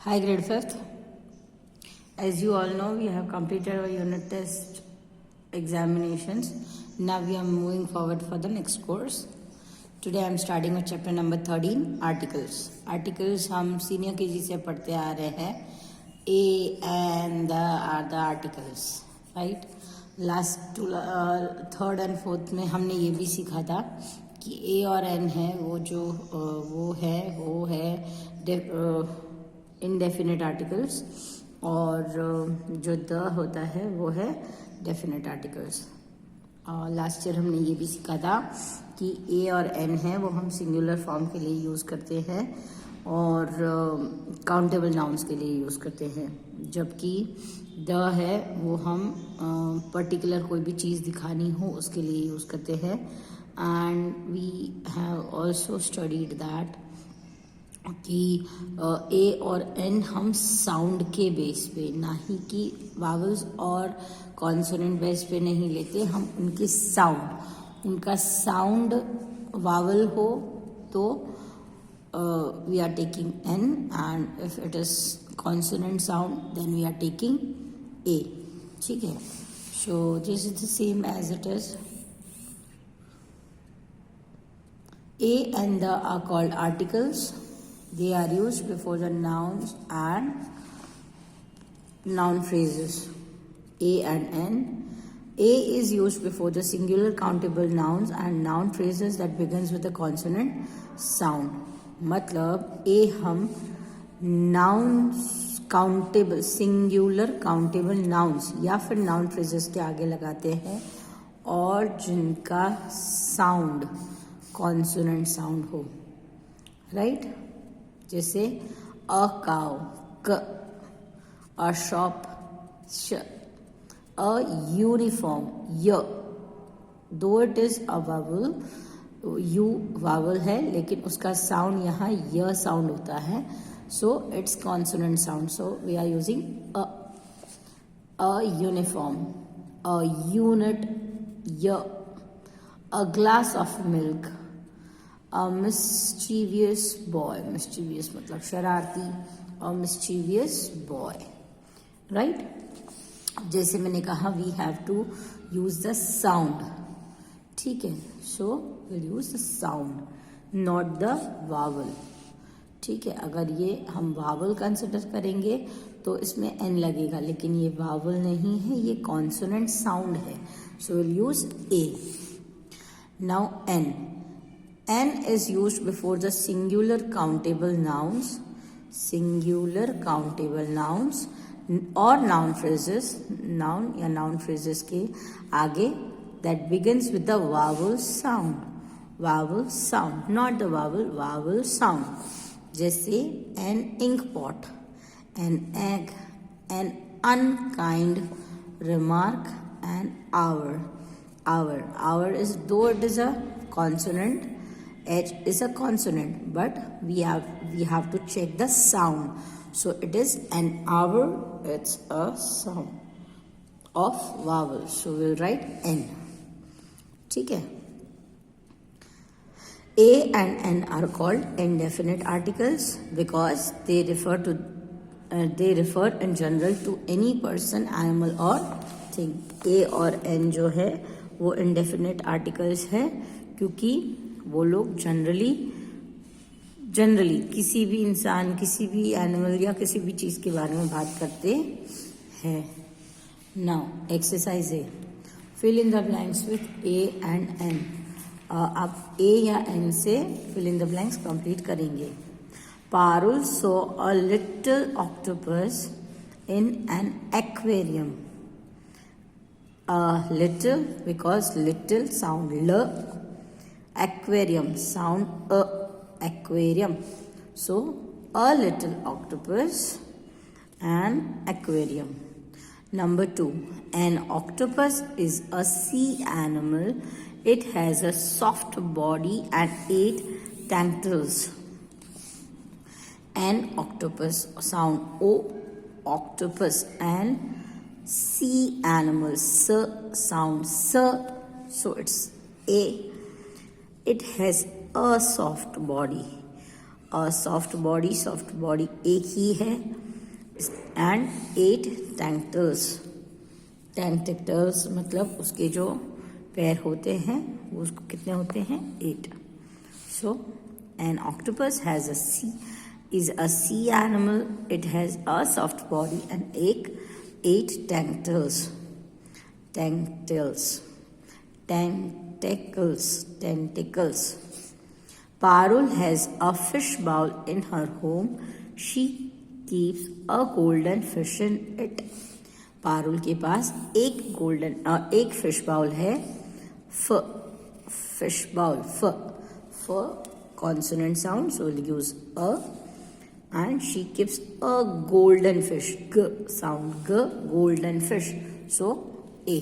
Hi, grade 5th. As you all know, we have completed our unit test examinations. Now we are moving forward for the next course. Today I am starting with chapter number 13, articles. Articles हम senior KG से पढ़ते आ रहे हैं. A and the are the articles, right? Last third and fourth में हमने ये भी सीखा था कि A और N है वो है इनडेफिनेट आर्टिकल्स और जो द होता है वो है डेफिनेट आर्टिकल्स. लास्ट ईयर हमने ये भी सीखा था कि ए और एन है वो हम सिंगुलर फॉर्म के लिए यूज़ करते हैं और काउंटेबल नाउन्स के लिए यूज़ करते हैं, जबकि द है वो हम पर्टिकुलर कोई भी चीज़ दिखानी हो उसके लिए यूज़ करते हैं. And we have also studied that कि ए और एन हम साउंड के बेस पे, ना ही कि वावल्स और कॉन्सोनेंट बेस पे नहीं लेते, हम उनका साउंड वावल हो तो we are taking an, and if it is consonant sound then we are taking a. ठीक है, so this is the same as it is. A and the are called articles. They are used before the nouns and noun phrases. A and N. A is used before the singular countable nouns and noun phrases that begins with a consonant sound. मतलब A हम nouns countable singular countable nouns या फिर noun phrases के आगे लगाते हैं और जिनका sound consonant sound हो, right? जैसे अ काउ क, अ शॉप श, अ यूनिफॉर्म य. Though it is a vowel, u vowel है लेकिन उसका साउंड यहाँ य साउंड होता है, so it's consonant sound, so we are using a uniform, a unit य, a glass of milk, a mischievous boy. Mischievous मतलब शरारती, a mischievous boy, right? जैसे मैंने कहा we have to use the sound. ठीक है, so we'll use the sound, not the vowel. ठीक है, अगर ये हम vowel कंसिडर करेंगे तो इसमें n लगेगा, लेकिन ये vowel नहीं है, ये consonant sound है, so we'll use a. Now n. N is used before the singular countable nouns or noun phrases, noun या noun phrases के आगे, that begins with the vowel sound, not the vowel sound. जैसे an ink pot, an egg, an unkind remark, an hour. Hour is, though it is a consonant, H is a consonant, but we have to check the sound. So it is an hour, it's a sound of vowel. So we'll write N. ठीक है. A and N are called indefinite articles because they refer in general to any person, animal or thing. A और N जो है वो indefinite articles है क्योंकि वो लोग जनरली किसी भी इंसान, किसी भी एनिमल या किसी भी चीज़ के बारे में बात करते हैं. Now exercise a, fill in the blanks with a and an. आप ए या एन से fill in the blanks complete करेंगे. Parul so a little octopus in an aquarium. Little because little sound ल, aquarium sound aquarium, so a little octopus and aquarium. Number 2, an octopus is a sea animal. It has a soft body and 8 tentacles. An octopus sound o, octopus, and sea animal s sound s, so it's a. It has a soft body. Soft body एक ही है, and 8 tentacles मतलब उसके जो पैर होते हैं वो उसको कितने होते हैं, 8. So an octopus has is a sea animal. It has a soft body and 8 tentacles. Parul has a fish bowl in her home. She keeps a golden fish in it. Parul के पास एक फिश बाउल है. Fish bowl for consonant sound, so we'll use a. And she keeps a golden fish, g sound, g, golden fish, so A.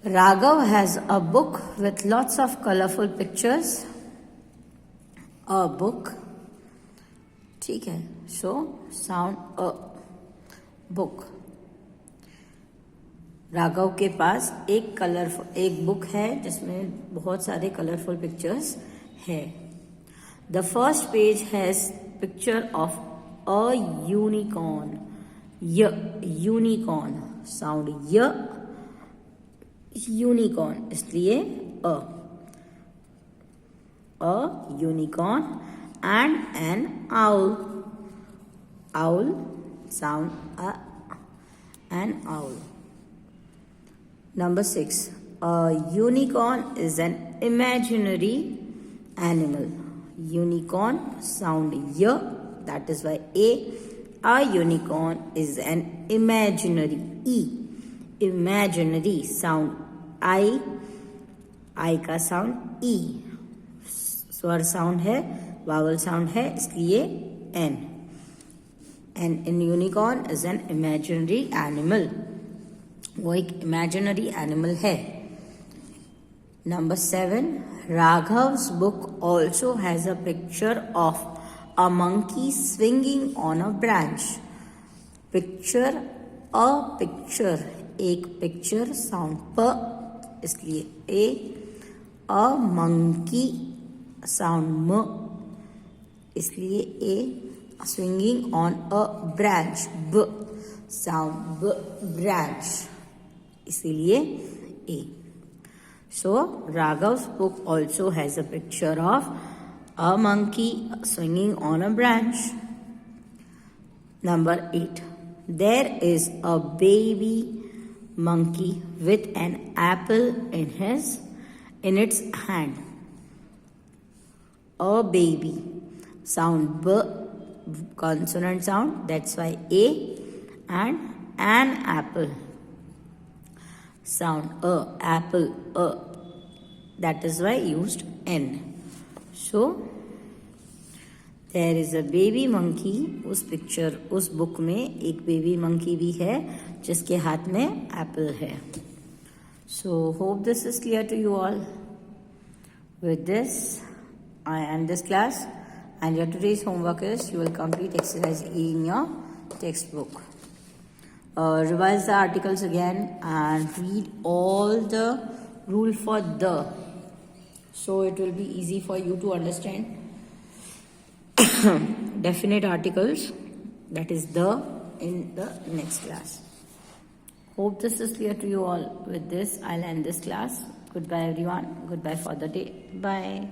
Raghav has a book with lots of colorful pictures. A book, ठीक है, so sound a, book. Raghav के पास एक book है जिसमें बहुत सारे colourful pictures है. The first page has picture of a unicorn. Unicorn sound unicorn, इसलिए a unicorn and an owl sound an owl. Number 6, a unicorn is an imaginary animal. Unicorn sound that is why a unicorn is an imaginary, imaginary sound I का sound E, स्वर sound है, vowel sound है, इसलिए N. And in unicorn is an imaginary animal, वो एक imaginary animal है. Number 7, Raghav's book also has a picture of a monkey swinging on a branch. Picture, एक picture sound प, इसलिए a monkey sound म, इसलिए a swinging on a branch, b sound b, branch, इसीलिए a. So Raghav's book also has a picture of a monkey swinging on a branch. Number 8, there is a baby monkey with an apple in its hand. A baby sound b, consonant sound, that's why a. And an apple sound apple, that is why used N. So there is a baby monkey. उस book में एक baby monkey भी है जिसके हाथ में Apple है. So hope this is clear to you all. With this I end this class, and your today's homework is you will complete exercise E in your textbook. Revise the articles again and read all the rule for the, so it will be easy for you to understand definite articles, that is the, in the next class. Hope this is clear to you all. With this I'll end this class. Goodbye everyone. Goodbye for the day. Bye.